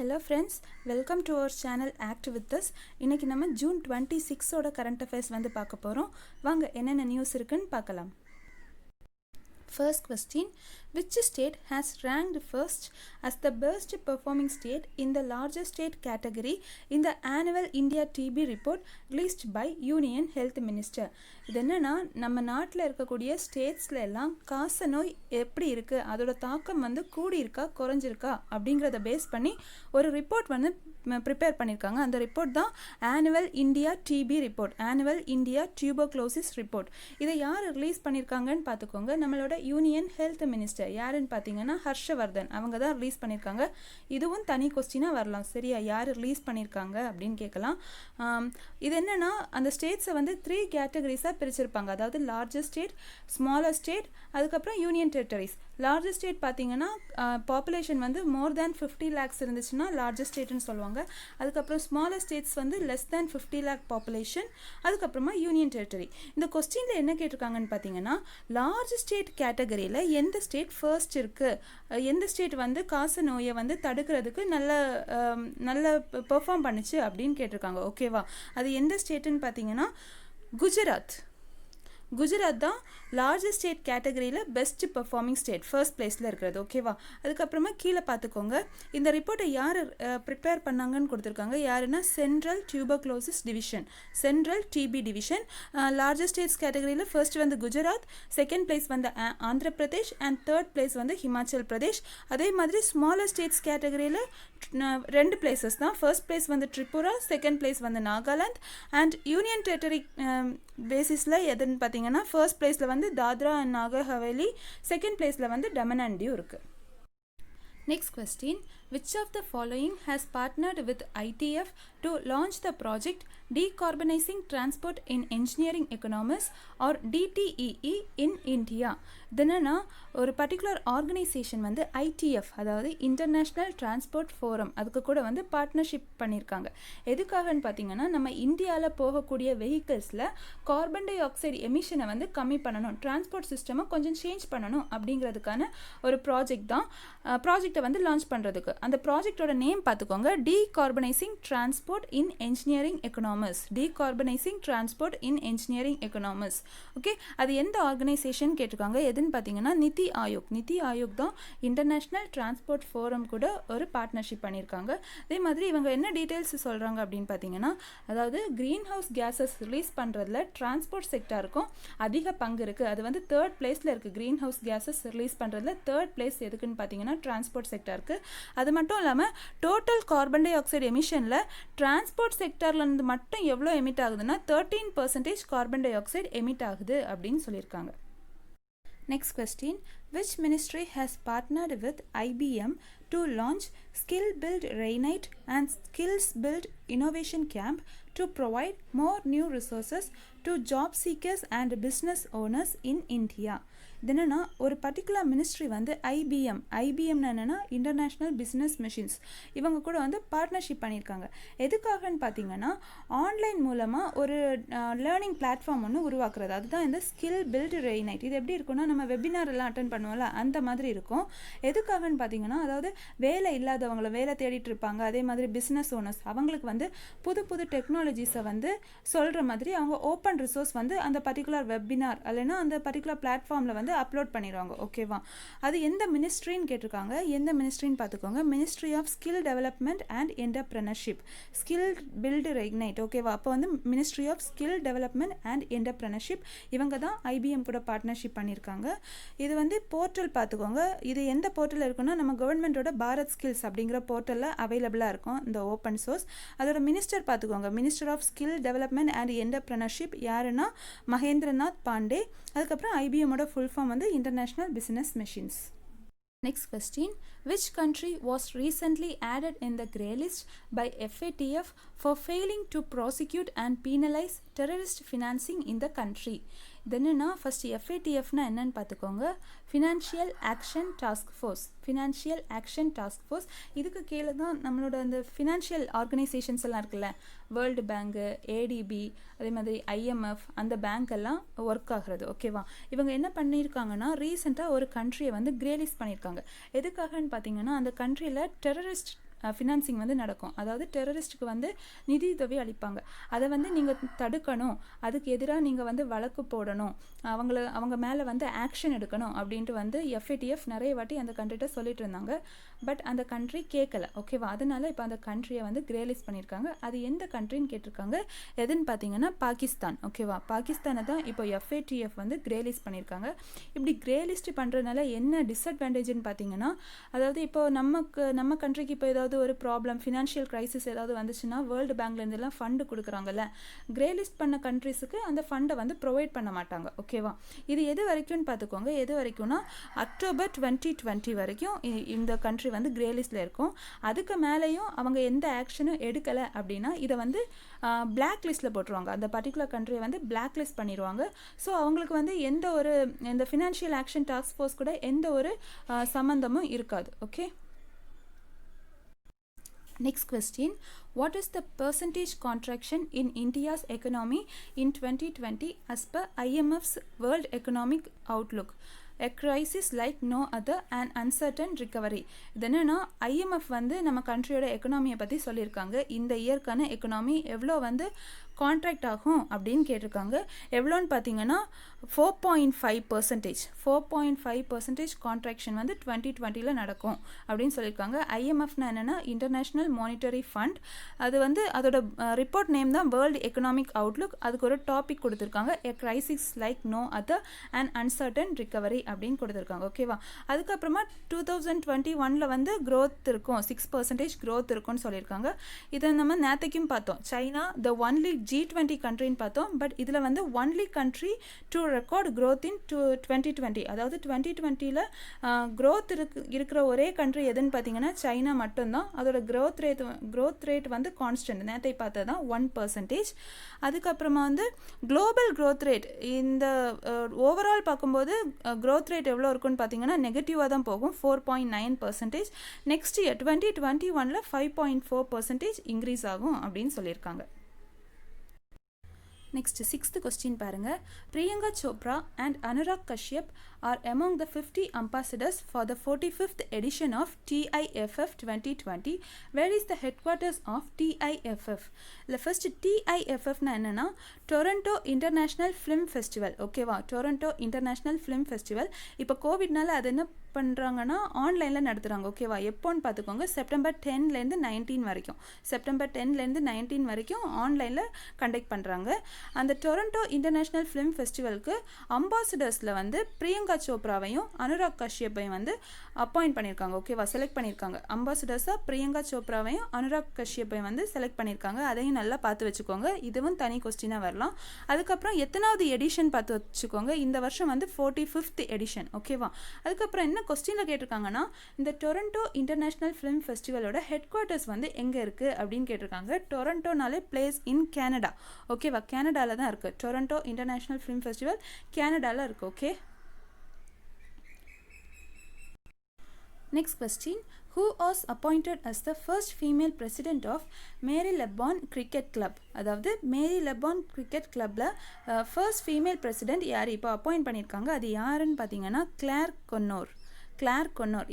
Hello friends, welcome to our channel Act With Us. இன்னைக்கு நம்ம June 26 ஓட current affairs வந்து பார்க்க போகிறோம். வாங்க என்னென்ன நியூஸ் இருக்குன்னு பார்க்கலாம். First question, which state has ranked first as the best performing state in the largest state category in the annual India TB report released by Union Health Minister? இது என்னன்னா நம்ம நாட்டில் இருக்கக்கூடிய ஸ்டேட்ஸ்ல எல்லாம் காச நோய் எப்படி இருக்குது, அதோட தாக்கம் வந்து கூடி இருக்கா குறைஞ்சிருக்கா அப்படிங்கிறத பேஸ் பண்ணி ஒரு ரிப்போர்ட் வந்து ப்ரிப்பேர் பண்ணியிருக்காங்க. அந்த ரிப்போர்ட் தான் annual India TB report, annual India tuberculosis report. இதை யார் ரிலீஸ் பண்ணியிருக்காங்கன்னு பார்த்துக்கோங்க. நம்மளோட யூனியன் ஹெல்த் மினிஸ்டர் யாருன்னு பார்த்தீங்கன்னா ஹர்ஷவர்தன், அவங்க தான் ரிலீஸ் பண்ணியிருக்காங்க. இதுவும் தனி கொஸ்டினாக வரலாம், சரியா? யார் ரிலீஸ் பண்ணியிருக்காங்க அப்படின்னு கேட்கலாம். இது என்னன்னா அந்த ஸ்டேட்ஸை வந்து 3 கேட்டகரிஸாக பிரிச்சிருப்பாங்க. அதாவது லார்ஜஸ்ட் ஸ்டேட், ஸ்மாலர் ஸ்டேட், அதுக்கப்புறம் யூனியன் டெரிட்டரிஸ். லார்ஜஸ்ட் ஸ்டேட் பார்த்தீங்கன்னா பாப்புலேஷன் வந்து மோர் தேன் 50 lakhs இருந்துச்சுன்னா லார்ஜஸ்ட் ஸ்டேட்னு சொல்லுவாங்க. அதுக்கப்புறம் ஸ்மாலர் ஸ்டேட்ஸ் வந்து லெஸ் தேன் 50 lakh பாப்புலேஷன், அதுக்கப்புறமா யூனியன் டெரிட்டரி. இந்த கொஸ்டினில் என்ன கேட்டிருக்காங்கன்னு பார்த்தீங்கன்னா லார்ஜ் ஸ்டேட் கேட்டகரியில் எந்த ஸ்டேட் ஃபர்ஸ்ட் இருக்குது, எந்த ஸ்டேட் வந்து காச நோயை வந்து தடுக்கிறதுக்கு நல்ல பெர்ஃபார்ம் பண்ணுச்சு அப்படின்னு கேட்டிருக்காங்க. ஓகேவா? அது எந்த ஸ்டேட்டுன்னு பார்த்தீங்கன்னா குஜராத் தான் லார்ஜஸ்ட் ஸ்டேட் கேட்டகரியில் பெஸ்ட் பெர்ஃபார்மிங் ஸ்டேட், ஃபர்ஸ்ட் பிளேஸில் இருக்கிறது. ஓகேவா? அதுக்கப்புறமா கீழே பார்த்துக்கோங்க. இந்த ரிப்போர்ட்டை யார் ப்ரிப்பேர் பண்ணாங்கன்னு கொடுத்துருக்காங்க. யாருன்னா central tuberculosis division, central TB division. Largest states கேட்டகரியில் ஃபர்ஸ்ட் வந்து குஜராத், செகண்ட் பிளேஸ் வந்து Andhra Pradesh and third place வந்து ஹிமாச்சல் பிரதேஷ். அதே மாதிரி ஸ்மாலர் ஸ்டேட்ஸ் கேட்டகரியில் 2 பிளேசஸ் தான். ஃபர்ஸ்ட் பிளேஸ் வந்து ட்ரிபுரா, செகண்ட் பிளேஸ் வந்து நாகாலாந்து. அண்ட் யூனியன் டெரிட்டரி பேசிஸில் எதுன்னு பார்த்தீங்கன்னா ஃபர்ஸ்ட் பிளேஸில் வந்து தாத்ரா அண்ட் நாகர் ஹவேலி, செகண்ட் பிளேஸில் வந்து டமன் அண்ட் டியூ இருக்குது. Next question, which of the following has partnered with ITF to launch the project Decarbonizing Transport in Engineering Economies or DTEE in India? என்னன்னா ஒரு பர்டிகுலர் ஆர்கனைசேஷன் வந்து ITF, அதாவது international transport forum, அதுக்கு கூட வந்து partnership பண்ணியிருக்காங்க. எதுக்காகன்னு பார்த்தீங்கன்னா நம்ம இந்தியாவில் போகக்கூடிய வெஹிக்கிள்ஸில் கார்பன் டை ஆக்சைடு எமிஷனை வந்து கம்மி பண்ணணும், டிரான்ஸ்போர்ட் சிஸ்டமை கொஞ்சம் சேஞ்ச் பண்ணணும் அப்படிங்கிறதுக்கான ஒரு ப்ராஜெக்ட் தான். ப்ராஜெக்டை வந்து லான்ச் பண்ணுறதுக்கு அந்த ப்ராஜெக்டோட நேம் பார்த்துக்கோங்க, டீகார்பனைசிங் டிரான்ஸ்போர்ட் இன் என்ஜினியரிங் எக்கனாமிக்ஸ், டீகார்பனைசிங் டிரான்ஸ்போர்ட் இன் என்ஜினியரிங் எக்கனாமிக்ஸ். ஓகே, அது எந்த ஆர்கனைசேஷன் கேட்டிருக்காங்க. எதுன்னு பார்த்தீங்கன்னா நிதி ஆயோக் தான் இன்டர்நேஷ்னல் டிரான்ஸ்போர்ட் ஃபோரம் கூட ஒரு பார்ட்னர்ஷிப் பண்ணியிருக்காங்க. அதே மாதிரி இவங்க என்ன டீட்டெயில்ஸ் சொல்கிறாங்க அப்படின்னு பார்த்தீங்கன்னா, அதாவது க்ரீன் ஹவுஸ் கேஸஸ் ரிலீஸ் பண்ணுறதுல டிரான்ஸ்போர்ட் செக்டாருக்கும் அதிக பங்கு இருக்குது. அது வந்து 3rd பிளேஸில் இருக்குது. க்ரீன் ஹவுஸ் கேஸஸ் ரிலீஸ் பண்ணுறதுல 3rd பிளேஸ் எதுக்குன்னு பார்த்தீங்கன்னா டிரான்ஸ்போர்ட் செக்டாருக்கு. அது மட்டும் இல்லாமல் டோட்டல் கார்பன் டை ஆக்சைடு எமிஷனில் டிரான்ஸ்போர்ட் செக்டார்லேருந்து மட்டும் எவ்வளோ எமிட் ஆகுதுன்னா 13% கார்பன் டை ஆக்சைடு எமிட் ஆகுது அப்படின்னு சொல்லியிருக்காங்க. Next question, which ministry has partnered with IBM to launch Skill Build Rainite and Skills Build Innovation Camp to provide more new resources to job seekers and business owners in India? என்னன்னா ஒரு particular ministry வந்து ஐபிஎம்னு என்னென்னா international business machines, இவங்க கூட வந்து partnership பண்ணியிருக்காங்க. எதுக்காகன்னு பார்த்தீங்கன்னா ஆன்லைன் மூலமாக ஒரு லேர்னிங் பிளாட்ஃபார்ம் ஒன்று உருவாக்குறது, அதுதான் இந்த ஸ்கில் பில்டு ரெய்னைட். இது எப்படி இருக்குன்னா நம்ம வெபினார் எல்லாம் அட்டன் பண்ணுவோம்ல அந்த மாதிரி இருக்கும். எதுக்காகன்னு பார்த்தீங்கன்னா அதாவது வேலை இல்லாதவங்களை வேலை தேடிட்டு இருப்பாங்க, அதே மாதிரி பிஸ்னஸ் ஓனர்ஸ் அவங்களுக்கு வந்து புது டெக்னாலஜிஸை வந்து சொல்கிற மாதிரி அவங்க ஓப்பன் ரிசோர்ஸ் வந்து அந்த பர்டிகுலர் வெபினார் இல்லைன்னா அந்த பர்டிகுலர் பிளாட்ஃபார்மில் வந்து அப்லோட் பண்ணிடுவாங்க. ஓகேவா? அது எந்த மினிஸ்ட்ரின்னு கேட்டிருக்காங்க. எந்த மினிஸ்ட்ரின்னு பார்த்துக்கோங்க, ministry of skill development and entrepreneurship, skill build reignite. ஓகேவா? அப்போ வந்து ministry of skill development and entrepreneurship இவங்க தான் ஐபிஎம் கூட பார்ட்னர்ஷிப் பண்ணியிருக்காங்க. இது வந்து போர்ட்டல் பார்த்துக்கோங்க. இது எந்த போர்ட்டலில் இருக்குன்னா நம்ம கவர்மெண்ட்டோட பாரத் ஸ்கில்ஸ் அப்படிங்கிற போர்ட்டலில் அவைலபிளாக இருக்கும் இந்த ஓப்பன் சோர்ஸ். அதோட மினிஸ்டர் பார்த்துக்கோங்க, minister of skill development and entrepreneurship யாருன்னா மகேந்திரநாத் பாண்டே. அதுக்கப்புறம் ஐபிஎம்மோட ஃபுல் ஃபார்ம் வந்து international business machines. Next question, which country was recently added in the grey list by FATF for failing to prosecute and penalize terrorist financing in the country? இது என்னன்னா first FATFனா என்னன்னு பார்த்துக்கோங்க, financial action task force, financial action task force. இதுக்கு கீழே தான் நம்மளோட அந்த financial organisations எல்லாம் இருக்குல்ல, வேர்ல்டு பேங்கு, ஏடிபி, அதே மாதிரி IMF, அந்த பேங்க் எல்லாம் ஒர்க் ஆகிறது. ஓகேவா? இவங்க என்ன பண்ணியிருக்காங்கன்னா ரீசெண்டாக ஒரு கண்ட்ரியை வந்து கிரே லிஸ்ட் பண்ணியிருக்காங்க. எதுக்காகன்னு பார்த்தீங்கன்னா அந்த கண்ட்ரியில் டெரரிஸ்ட் ஃபினான்சிங் வந்து நடக்கும். அதாவது டெரரிஸ்ட்டுக்கு வந்து நிதியுதவி அளிப்பாங்க. அதை வந்து நீங்கள் தடுக்கணும், அதுக்கு எதிராக நீங்கள் வந்து வழக்கு போடணும், அவங்க மேலே வந்து ஆக்ஷன் எடுக்கணும் அப்படின்ட்டு வந்து FATF நிறைய வாட்டி அந்த கண்ட்ரிகிட்ட சொல்லிட்டு இருந்தாங்க. பட் அந்த கண்ட்ரி கேட்கல. ஓகேவா? அதனால இப்போ அந்த கண்ட்ரியை வந்து கிரே லிஸ்ட் பண்ணியிருக்காங்க. அது எந்த கண்ட்ரின்னு கேட்டிருக்காங்க. எதுன்னு பார்த்தீங்கன்னா பாகிஸ்தான். ஓகேவா? பாகிஸ்தானை தான் இப்போ FATF வந்து கிரே லிஸ்ட் பண்ணியிருக்காங்க. இப்படி கிரே லிஸ்ட் பண்ணுறதுனால என்ன டிஸ்அட்வான்டேஜ்னு பார்த்தீங்கன்னா, அதாவது இப்போ நம்ம கண்ட்ரிக்கு இப்போ ஏதாவது ஒரு ப்ராப்ளம், ஃபினான்ஷியல் கிரைசிஸ் ஏதாவது வந்துச்சுன்னா வேர்ல்டு பேங்க்லேருந்துலாம் ஃபண்டு கொடுக்குறாங்கல்ல, கிரே லிஸ்ட் பண்ண கண்ட்ரிஸுக்கு அந்த ஃபண்டை வந்து ப்ரொவைட் பண்ண மாட்டாங்க. ஓகேவா? இது எது வரைக்கும்னு பார்த்துக்கோங்க. எது வரைக்கும்னா அக்டோபர் 2020 வரைக்கும் இந்த கண்ட்ரி வந்து கிரே லிஸ்ட்டில் இருக்கும். அதுக்கு மேலேயும் அவங்க எந்த ஆக்ஷனும் எடுக்கலை அப்படின்னா இதை வந்து பிளாக் லிஸ்ட்டில் போட்டுருவாங்க. அந்த பர்டிகுலர் கண்ட்ரியை வந்து பிளாக் லிஸ்ட் பண்ணிடுவாங்க. ஸோ அவங்களுக்கு வந்து எந்த ஒரு இந்த ஃபினான்ஷியல் ஆக்ஷன் டாஸ்க் ஃபோர்ஸ் கூட எந்த ஒரு சம்மந்தமும் இருக்காது. Okay. Next question, what is the percentage contraction in India's economy in 2020 as per IMF's World Economic Outlook? A crisis like no other and uncertain recovery. இது என்னன்னா IMF வந்து நம்ம கண்ட்ரியோட எக்கனாமியை பற்றி சொல்லியிருக்காங்க. இந்த இயர்க்கான எக்கனாமி எவ்வளோ வந்து கான்ட்ராக்ட் ஆகும் அப்படின்னு கேட்டிருக்காங்க. எவ்வளோன்னு பார்த்தீங்கன்னா 4.5%. 4.5% கான்ட்ராக்ஷன் வந்து 2020 நடக்கும் அப்படின்னு சொல்லியிருக்காங்க. IMFனா என்னென்னா இன்டர்நேஷ்னல் மானிட்டரி ஃபண்ட். அது வந்து அதோட ரிப்போர்ட் நேம் தான் வேர்ல்டு எக்கனாமிக் அவுட்லுக். அதுக்கு ஒரு டாபிக் கொடுத்துருக்காங்க, a crisis like no other and uncertain recovery அப்படின்னு கொடுத்துருக்காங்க. ஓகேவா? அதுக்கப்புறமா 2021 வந்து க்ரோத் இருக்கும், 6% க்ரோத் இருக்கும்னு சொல்லியிருக்காங்க. இதை நம்ம நேற்றுக்கும் பார்த்தோம். சைனா த ஒன்லி G20 கண்ட்ரின்னு பார்த்தோம். பட் இதில் வந்து only country to record growth in 2020. அதாவது 2020 க்ரோத் இருக்கிற ஒரே கண்ட்ரி எதுன்னு பார்த்தீங்கன்னா சைனா மட்டும்தான். அதோட க்ரோத் ரேட் வந்து கான்ஸ்டன்ட், நேற்றை பார்த்தது தான் 1%. அதுக்கப்புறமா வந்து குளோபல் க்ரோத் ரேட் இந்த ஓவரால் பார்க்கும்போது க்ரோத் ரேட் எவ்வளோ இருக்குன்னு பார்த்தீங்கன்னா நெகட்டிவாக தான் போகும், 4.9%. நெக்ஸ்ட் இயர் 2021 5.4% இன்க்ரீஸ் ஆகும் அப்படின்னு சொல்லியிருக்காங்க. நெக்ஸ்ட் 6th கொஸ்டின் பாருங்க. Priyanka Chopra and Anurag Kashyap are among the 50 ambassadors for the 45th edition of TIFF 2020. Where is the headquarters of TIFF? The first TIFF na enna Toronto International Film Festival. ஓகேவா? Toronto international film festival. இப்போ கோவிட்னால அது என்ன பண்ணுறாங்கன்னா ஆன்லைனில் நடத்துகிறாங்க. ஓகேவா? எப்போன்னு பார்த்துக்கோங்க, செப்டம்பர் 10லேருந்து 19 வரைக்கும். செப்டம்பர் 10லேருந்து 19 வரைக்கும் ஆன்லைனில் கண்டக்ட் பண்ணுறாங்க. அந்த டொரண்டோ இன்டர்நேஷ்னல் ஃபிலிம் ஃபெஸ்டிவலுக்கு அம்பாசிடர்ஸில் வந்து பிரியங்கா சோப்ராவையும் அனுராக் கஷ்யப்பையும் வந்து அப்பாயிண்ட் பண்ணியிருக்காங்க. ஓகேவா? செலக்ட் பண்ணியிருக்காங்க. அம்பாசிடர்ஸாக பிரியங்கா சோப்ராவையும் அனுராக் கஷ்யப்பையும் வந்து செலக்ட் பண்ணியிருக்காங்க. அதையும் நல்லா பார்த்து வச்சுக்கோங்க. இதுவும் தனி கொஸ்டினாக வரலாம். அதுக்கப்புறம் எத்தனாவது எடிஷன் பார்த்து வச்சுக்கோங்க. இந்த வருஷம் வந்து 45th எடிஷன். ஓகேவா? அதுக்கப்புறம் என்ன கொஸ்டினில் கேட்டிருக்காங்கன்னா இந்த டொரண்டோ இன்டர்நேஷ்னல் ஃபிலிம் ஃபெஸ்டிவலோட ஹெட் குவார்ட்டர்ஸ் வந்து எங்கே இருக்குது அப்படின்னு கேட்டிருக்காங்க. டொரண்டோனாலே பிளேஸ் இன் கேனடா. ஓகேவா? கேனடாவில் தான் இருக்குது. டொரண்டோ இன்டர்நேஷ்னல் ஃபிலிம் ஃபெஸ்டிவல் கேனடாவில் இருக்குது. Okay. Next question, who was appointed as the first female president of Marylebone Cricket Club? அதாவது Marylebone Cricket Clubல ஃபர்ஸ்ட் ஃபீமேல் பிரசிடென்ட் யார் இப்போ அப்பாயிண்ட் பண்ணியிருக்காங்க? அது யாருன்னு பார்த்தீங்கன்னா கிளார் கொன்னோர்.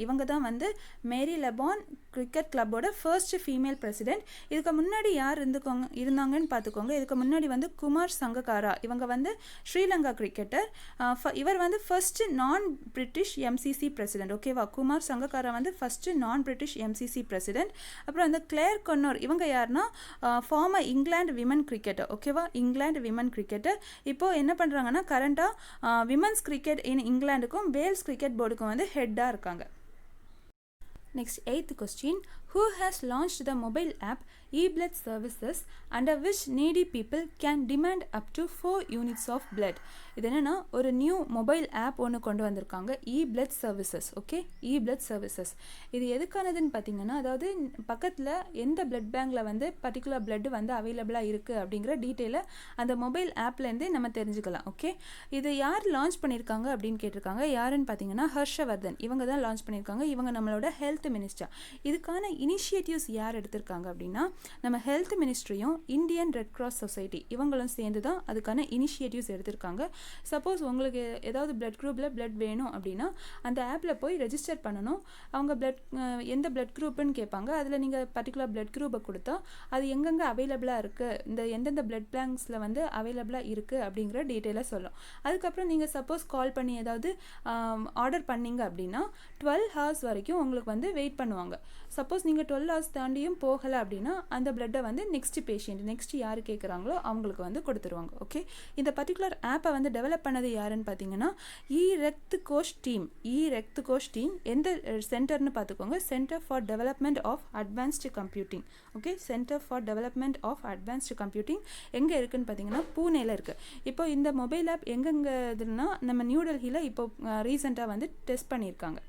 இவங்க தான் வந்து மேரிலெபான் கிரிக்கெட் கிளப்போட ஃபர்ஸ்ட் ஃபீமேல் பிரசிடென்ட். இதுக்கு முன்னாடி யார் இருந்தாங்கன்னு பார்த்துக்கோங்க. இதுக்கு முன்னாடி வந்து குமார் சங்ககாரா. இவங்க வந்து ஸ்ரீலங்கா கிரிக்கெட்டர். இவர் வந்து ஃபர்ஸ்ட் நான் பிரிட்டிஷ் MCC பிரசிடென்ட். ஓகேவா? குமார் சங்ககாரா வந்து ஃபர்ஸ்ட் நான் பிரிட்டிஷ் MCC பிரசிடென்ட். அப்புறம் இந்த கிளேர் கொன்னோர் இவங்க யாருன்னா ஃபார்மர் இங்கிலாந்து விமன் கிரிக்கெட்டர். ஓகேவா? England women cricketer. இப்போ என்ன பண்ணுறாங்கன்னா கரண்டாக விமன்ஸ் கிரிக்கெட் இன் இங்கிலாந்துக்கும் வேல்ஸ் கிரிக்கெட் போர்டுக்கும் வந்து ஹெட்டாக இருக்காங்க. Next 8th question, who has launched the mobile app e-blood services under which needy people can demand up to 4 units of blood? இது என்னன்னா ஒரு நியூ மொபைல் ஆப் ஒன்று கொண்டு வந்திருக்காங்க, e-blood services. Okay, e-blood services இது எதுக்கானதுன்னு பார்த்தீங்கன்னா அதாவது பக்கத்தில் எந்த பிளட் பேங்கில் வந்து பர்டிகுலர் பிளட் வந்து அவைலபிளாக இருக்குது அப்படிங்கிற டீட்டெயிலை அந்த மொபைல் ஆப்லேருந்தே நம்ம தெரிஞ்சுக்கலாம். ஓகே, இது யார் லான்ச் பண்ணியிருக்காங்க அப்படின்னு கேட்டிருக்காங்க. யாருன்னு பார்த்தீங்கன்னா ஹர்ஷவர்தன். இவங்க தான் லான்ச் பண்ணியிருக்காங்க. இவங்க நம்மளோட ஹெல்த் மினிஸ்டர். இதுக்கான இனிஷியேட்டிவ்ஸ் யார் எடுத்திருக்காங்க அப்படின்னா நம்ம ஹெல்த் மினிஸ்ட்ரியும் இந்தியன் ரெட் கிராஸ் சொசைட்டி இவங்களும் சேர்ந்து தான் அதுக்கான இனிஷியேட்டிவ்ஸ் எடுத்திருக்காங்க. சப்போஸ் உங்களுக்கு ஏதாவது பிளட் குரூப்பில் பிளட் வேணும் அப்படின்னா அந்த ஆப்பில் போய் ரெஜிஸ்டர் பண்ணணும். அவங்க எந்த பிளட் குரூப்புன்னு கேட்பாங்க. அதில் நீங்கள் பர்டிகுலர் பிளட் குரூப்பை கொடுத்தா அது எங்கெங்கே அவைலபிளாக இருக்குது, எந்தெந்த பிளட் பேங்க்ஸில் வந்து அவைலபிளாக இருக்குது அப்படிங்கிற டீட்டெயிலாக சொல்லும். அதுக்கப்புறம் நீங்கள் சப்போஸ் கால் பண்ணி ஏதாவது ஆர்டர் பண்ணீங்க அப்படின்னா 12 hours வரைக்கும் உங்களுக்கு வந்து வெயிட் பண்ணுவாங்க. சப்போஸ் நீங்கள் 12 hours தாண்டியும் போகலை அப்படின்னா அந்த பிளட்டை வந்து நெக்ஸ்ட் யார் கேட்குறாங்களோ அவங்களுக்கு வந்து கொடுத்துருவாங்க. ஓகே, இந்த பர்டிகுலர் ஆப்பை வந்து டெவலப் பண்ணது யாருன்னு பார்த்தீங்கன்னா ரக்த் கோஷ் டீம். எந்த சென்டர்னு பார்த்துக்கோங்க, centre for development of advanced computing. Okay, centre for development of advanced computing எங்கே இருக்குன்னு பார்த்தீங்கன்னா பூனேல இருக்குது. இப்போ இந்த மொபைல் ஆப் எங்கெங்கே இதுன்னா நம்ம நியூ டெல்லியில் இப்போ ரீசெண்டாக வந்து டெஸ்ட் பண்ணியிருக்காங்க.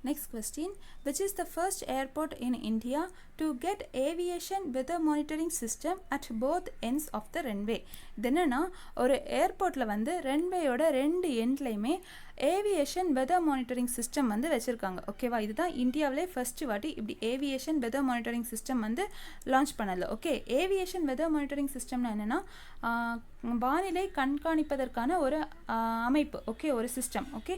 Next question, which is the first airport in India to get aviation weather monitoring system at both ends of the runway? இது என்னன்னா ஒரு ஏர்போர்ட்டில் வந்து ரன்வேயோட 2 எண்ட்லையுமே ஏவியேஷன் வெதர் மானிட்டரிங் சிஸ்டம் வந்து வச்சுருக்காங்க. ஓகேவா, இதுதான் இந்தியாவிலே ஃபஸ்ட்டு வாட்டி இப்படி ஏவியேஷன் வெதர் மானிட்டரிங் சிஸ்டம் வந்து லான்ச் பண்ணல. ஓகே, ஏவியேஷன் வெதர் மானிட்டரிங் சிஸ்டம்னா என்னென்னா வானிலை கண்காணிப்பதற்கான ஒரு அமைப்பு. ஓகே, ஒரு சிஸ்டம். ஓகே,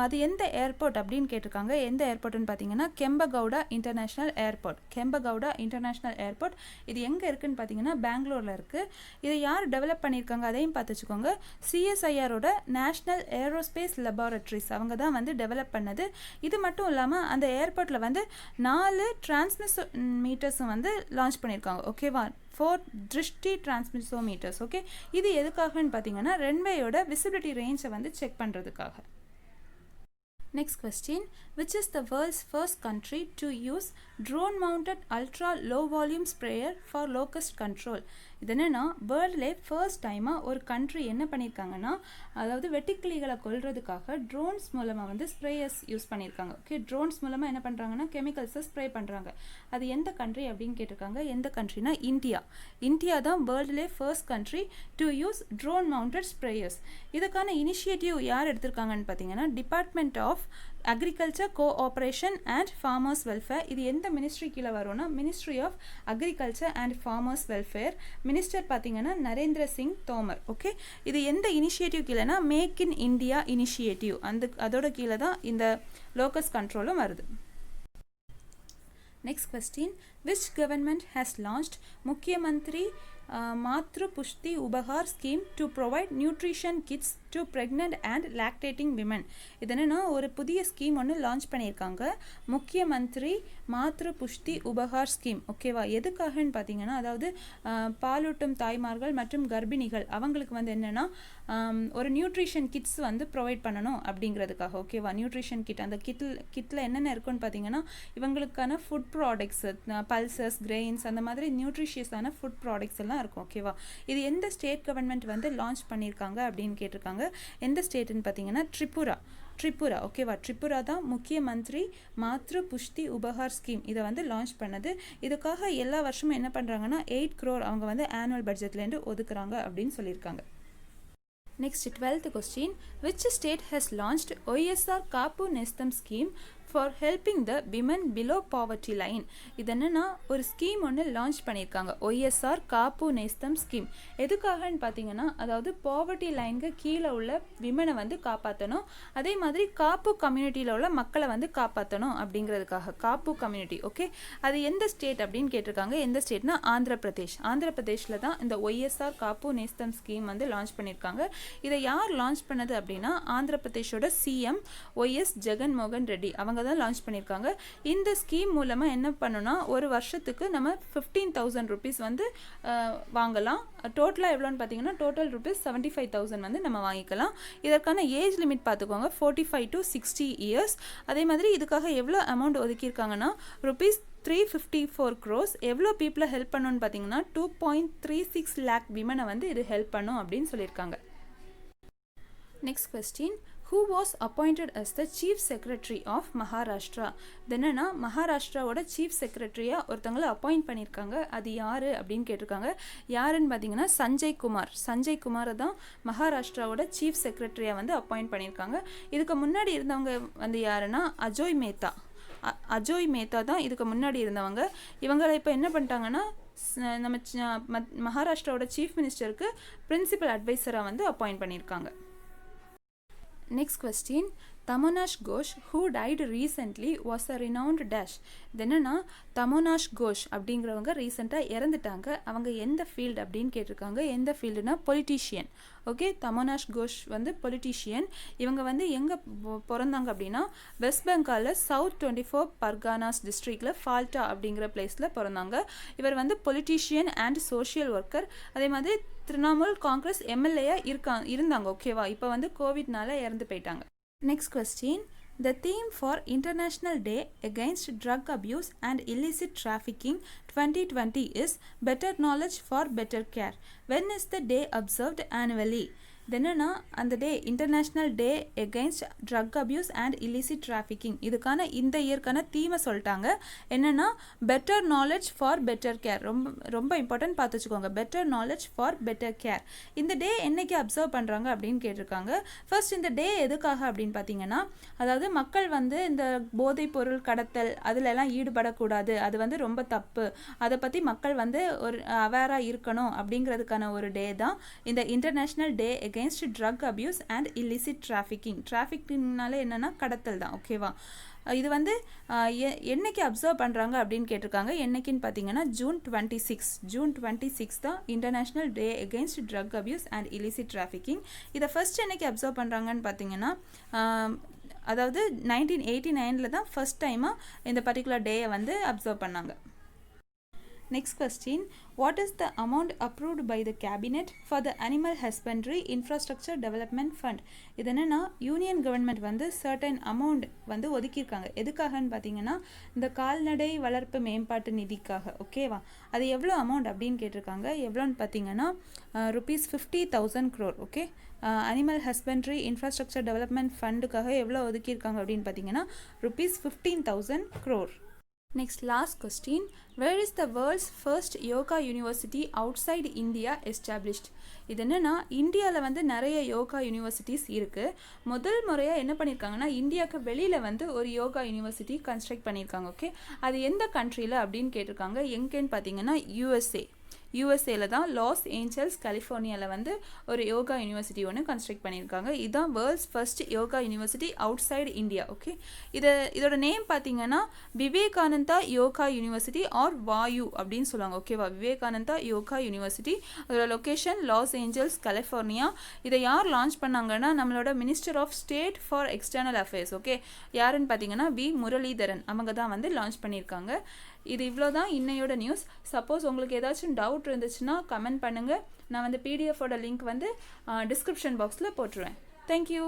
அது எந்த ஏர்போர்ட் அப்படின்னு கேட்டிருக்காங்க. எந்த ஏர்போர்ட்டுன்னு பார்த்தீங்கன்னா கெம்பகவுடா இன்டர்நேஷ்னல் ஏர்போர்ட். இது எங்கே இருக்குதுன்னு பார்த்தீங்கன்னா பெங்களூரில் இருக்குது. இதை யார் டெவலப் பண்ணியிருக்காங்க அதையும் பார்த்து வச்சுக்கோங்க. CSIRோட நேஷ்னல் ஏரோஸ்பேஸ் லெபார்டரிஸ் அவங்க தான் வந்து டெவலப் பண்ணது. இது மட்டும் இல்லாமல் அந்த ஏர்போர்ட்டில் வந்து 4 டிரான்ஸ்மிஷோமீட்டர்ஸும் வந்து லான்ச் பண்ணியிருக்காங்க. ஓகேவா, 4 திருஷ்டி டிரான்ஸ்மிஷோமீட்டர்ஸ். ஓகே, இது எதுக்காகன்னு பார்த்தீங்கன்னா ரன்வேயோட விசிபிலிட்டி ரேஞ்சை வந்து செக் பண்ணுறதுக்காக. Next question, which is the world's first country to use drone mounted ultra low volume sprayer for locust control? இது என்னன்னா வேர்ல்ட்லே ஃபர்ஸ்ட் டைமாக ஒரு கண்ட்ரி என்ன பண்ணியிருக்காங்கன்னா அதாவது வெட்டுக்கிளிகளை கொல்றதுக்காக ட்ரோன்ஸ் மூலமாக வந்து ஸ்ப்ரேயர்ஸ் யூஸ் பண்ணியிருக்காங்க. ஓகே, ட்ரோன்ஸ் மூலமாக என்ன பண்ணுறாங்கன்னா கெமிக்கல்ஸை ஸ்ப்ரே பண்ணுறாங்க. அது எந்த கண்ட்ரி அப்படின்னு கேட்டிருக்காங்க. எந்த கண்ட்ரினா இந்தியா தான் வேர்ல்ட்லே first country to use drone mounted sprayers. இதுக்கான இனிஷியேட்டிவ் யார் எடுத்திருக்காங்கன்னு பார்த்தீங்கன்னா department of agriculture cooperation and farmers welfare. இது எந்த மினிஸ்ட்ரி கீழே வரும்னா ministry of agriculture and farmers welfare. Minister பார்த்தீங்கன்னா நரேந்திர சிங் தோமர். ஓகே, இது எந்த initiative கீழேனா make in India initiative. அதோட கீழே தான் இந்த லோக்கஸ் கண்ட்ரோலும் வருது. Next question, which government has launched Mukhyamantri Matru Pushti Ubahar scheme to provide nutrition kits to pregnant and lactating women? இது என்னன்னா ஒரு புதிய ஸ்கீம் ஒன்று லான்ச் பண்ணியிருக்காங்க, முக்கியமந்திரி மாத்ரு புஷ்டி உபகார் ஸ்கீம். ஓகேவா, எதுக்காகன்னு பார்த்தீங்கன்னா அதாவது பாலூட்டும் தாய்மார்கள் மற்றும் கர்ப்பிணிகள் அவங்களுக்கு வந்து என்னென்னா ஒரு நியூட்ரிஷன் கிட்ஸ் வந்து ப்ரொவைட் பண்ணணும் அப்படிங்கிறதுக்காக. ஓகேவா, நியூட்ரிஷன் கிட் அந்த கிட்டில் என்னென்ன இருக்குன்னு பார்த்தீங்கன்னா இவங்களுக்கான ஃபுட் ப்ராடக்ட்ஸ், பல்சஸ், கிரெயின்ஸ் அந்த மாதிரி நியூட்ரிஷியஸான ஃபுட் ப்ராடக்ட்ஸ் எல்லாம் இருக்கும். ஓகேவா, இது எந்த ஸ்டேட் கவர்மெண்ட் வந்து லான்ச் பண்ணியிருக்காங்க அப்படின்னு கேட்டிருக்காங்க. எந்த ஸ்டேட்னு பார்த்தீங்கன்னா ட்ரிபுரா. ஓகேவா, ட்ரிபுரா தான் முக்கியமந்திரி மாத்ரு புஷ்டி உபகார் ஸ்கீம் இதை வந்து லான்ச் பண்ணது. இதுக்காக எல்லா வருஷமும் என்ன பண்ணுறாங்கன்னா 8 crore அவங்க வந்து ஆனுவல் பட்ஜெட்லேருந்து ஒதுக்குறாங்க அப்படின்னு சொல்லியிருக்காங்க. Next, 12th question, which state has launched OSR Kapu Nestam scheme for helping the women below poverty line? இது என்னன்னா ஒரு ஸ்கீம் ஒன்று லான்ச் பண்ணியிருக்காங்க, OSR காப்பு நேஸ்தம் ஸ்கீம். எதுக்காகன்னு பார்த்தீங்கன்னா அதாவது பாவர்ட்டி லைனுக்கு கீழே உள்ள விமனை வந்து காப்பாற்றணும், அதே மாதிரி காப்பு கம்யூனிட்டியில் உள்ள மக்களை வந்து காப்பாற்றணும் அப்படிங்கிறதுக்காக காப்பு கம்யூனிட்டி. ஓகே, அது எந்த ஸ்டேட் அப்படின்னு கேட்டிருக்காங்க. எந்த ஸ்டேட்னா ஆந்திர பிரதேஷில் தான் இந்த OSR காப்பு நேஸ்தம் ஸ்கீம் வந்து லான்ச் பண்ணியிருக்காங்க. இதை யார் லான்ச் பண்ணது அப்படின்னா ஆந்திர பிரதேஷோட CM OS ஜெகன்மோகன் ரெட்டி அவங்க தான் லான்ச் பண்ணியிருக்காங்க. இந்த ஸ்கீம் மூலமாக என்ன பண்ணணும்னா ஒரு வருஷத்துக்கு நம்ம 15,000 rupees வந்து வாங்கலாம். டோட்டலாக எவ்வளோன்னு பார்த்தீங்கன்னா டோட்டல் ₹75,000 வந்து நம்ம வாங்கிக்கலாம். இதற்கான ஏஜ் லிமிட் பார்த்துக்கோங்க 45 to 60 years. அதே மாதிரி இதுக்காக எவ்வளோ அமௌண்ட் ஒதுக்கியிருக்காங்கன்னா ₹354 crores. எவ்வளோ பீப்புளை ஹெல்ப் பண்ணணும்னு பார்த்தீங்கன்னா 2.36 lakh விமனை வந்து இது ஹெல்ப் பண்ணும் அப்படின்னு சொல்லியிருக்காங்க. Next question, who was appointed as the chief secretary of Maharashtra? என்னன்னா மகாராஷ்டிராவோட சீஃப் செக்ரட்டரியாக ஒருத்தவங்களை அப்பாயிண்ட் பண்ணியிருக்காங்க. அது யார் அப்படின்னு கேட்டிருக்காங்க. யாருன்னு பார்த்தீங்கன்னா சஞ்சய் குமாரை தான் மகாராஷ்டிராவோட சீஃப் செக்ரட்டரியாக வந்து அப்பாயிண்ட் பண்ணியிருக்காங்க. இதுக்கு முன்னாடி இருந்தவங்க வந்து யாருன்னா அஜய் மேத்தா. அஜோய் மேத்தா தான் இதுக்கு முன்னாடி இருந்தவங்க. இவங்களை இப்போ என்ன பண்ணிட்டாங்கன்னா நம்ம மகாராஷ்டிராவோட சீஃப் மினிஸ்டருக்கு பிரின்சிபல் அட்வைசராக வந்து அப்பாயிண்ட் பண்ணியிருக்காங்க. Next question, Tamonash Ghosh who died recently was a renowned dash. இது என்னன்னா தமோனாஷ் கோஷ் அப்படிங்கிறவங்க ரீசெண்டாக இறந்துட்டாங்க. அவங்க எந்த ஃபீல்டு அப்படின்னு கேட்டிருக்காங்க. எந்த ஃபீல்டுனா பொலிட்டீஷியன். ஓகே, தமோனாஷ் கோஷ் வந்து பொலிட்டீஷியன். இவங்க வந்து எங்கே பிறந்தாங்க அப்படின்னா வெஸ்ட் பெங்காலில் சவுத் 24 பர்கானாஸ் டிஸ்ட்ரிக்டில் ஃபால்டா அப்படிங்கிற பிளேஸில் பிறந்தாங்க. இவர் வந்து பொலிட்டீஷியன் அண்ட் சோஷியல் ஒர்க்கர். அதே மாதிரி திரிணாமுல் காங்கிரஸ் எம்எல்ஏயாக இருந்தாங்க. ஓகேவா, இப்போ வந்து கோவிட்னால இறந்து போயிட்டாங்க. Next question, the theme for International Day Against Drug Abuse and Illicit Trafficking 2020 is Better Knowledge for Better Care. When is the day observed annually? என்னன்னா அந்த day international day against drug abuse and illicit trafficking, இதுக்கான இந்த இயற்கான தீமை சொல்லிட்டாங்க. என்னென்னா better knowledge for better care. ரொம்ப ரொம்ப இம்பார்ட்டன்ட் பார்த்து வச்சுக்கோங்க. Better knowledge for better care. இந்த டே என்னைக்கு அப்சர்வ் பண்ணுறாங்க அப்படின்னு கேட்டிருக்காங்க. ஃபர்ஸ்ட் இந்த டே எதுக்காக அப்படின்னு பார்த்தீங்கன்னா, அதாவது மக்கள் வந்து இந்த போதைப் பொருள் கடத்தல் அதிலெல்லாம் ஈடுபடக்கூடாது, அது வந்து ரொம்ப தப்பு, அதை பற்றி மக்கள் வந்து ஒரு அவேராக இருக்கணும் அப்படிங்கிறதுக்கான ஒரு டே தான் இந்த international day against drug abuse and illicit trafficking. டிராஃபிக்கிங்னால என்னன்னா கடத்தல் தான். ஓகேவா, இது வந்து என்னைக்கு அப்சர்வ் பண்ணுறாங்க அப்படின்னு கேட்டிருக்காங்க. என்னைக்குன்னு பார்த்தீங்கன்னா ஜூன் 26 தான் international day against drug abuse and illicit trafficking. இதை ஃபர்ஸ்ட் என்னைக்கு அப்சர்வ் பண்ணுறாங்கன்னு பார்த்தீங்கன்னா, அதாவது 1989 தான் ஃபர்ஸ்ட் டைமாக இந்த பர்டிகுலர் டேயை வந்து அப்சர்வ் பண்ணாங்க. Next question, what is the amount approved by the cabinet for the Animal Husbandry Infrastructure Development Fund? இது என்னன்னா யூனியன் கவர்மெண்ட் வந்து சர்டன் அமௌண்ட் வந்து ஒதுக்கியிருக்காங்க. எதுக்காகன்னு பார்த்தீங்கன்னா இந்த கால்நடை வளர்ப்பு மேம்பாட்டு நிதிக்காக. ஓகேவா, அது எவ்வளோ அமௌண்ட் அப்படின்னு கேட்டிருக்காங்க. எவ்வளோன்னு பார்த்தீங்கன்னா ₹50,000 crore. Okay, animal husbandry infrastructure development ஃபண்டுக்காக எவ்வளோ ஒதுக்கியிருக்காங்க அப்படின்னு பார்த்தீங்கன்னா ₹15,000 crore. Next, last question, where is the world's first yoga university outside India established? இது என்னன்னா இந்தியாவில் வந்து நிறைய யோகா யூனிவர்சிட்டிஸ் இருக்குது. முதல் முறையாக என்ன பண்ணியிருக்காங்கன்னா இந்தியாவுக்கு வெளியில் வந்து ஒரு யோகா யூனிவர்சிட்டி கன்ஸ்ட்ரக்ட் பண்ணியிருக்காங்க. ஓகே, அது எந்த கண்ட்ரியில் அப்படின்னு கேட்டிருக்காங்க. எங்கேன்னு பார்த்தீங்கன்னா யூஎஸ்ஏல தான் லாஸ் ஏஞ்சல்ஸ் கலிஃபோர்னியாவில் வந்து ஒரு யோகா யூனிவர்சிட்டி ஒன்று கன்ஸ்ட்ரக்ட் பண்ணியிருக்காங்க. இதுதான் world's first yoga university outside India. Okay, இதோட நேம் பார்த்தீங்கன்னா Vivekananda yoga university or Vayu அப்படின்னு சொல்லுவாங்க. ஓகேவா, விவேகானந்தா யோகா யூனிவர்சிட்டி. அதோட லொக்கேஷன் லாஸ் ஏஞ்சல்ஸ் கலிஃபோர்னியா. இதை யார் லான்ச் பண்ணாங்கன்னா நம்மளோட minister of state for external affairs. Okay, யாருன்னு பார்த்தீங்கன்னா வி முரளிதரன், அவங்க தான் வந்து லான்ச் பண்ணியிருக்காங்க. இது இவ்வளோ தான் இன்னையோட நியூஸ். சப்போஸ் உங்களுக்கு ஏதாச்சும் டவுட் இருந்துச்சுன்னா கமெண்ட் பண்ணுங்கள். நான் வந்து பிடிஎஃபோட லிங்க் வந்து டிஸ்கிரிப்ஷன் பாக்ஸில் போட்டுருவேன். தேங்க்யூ.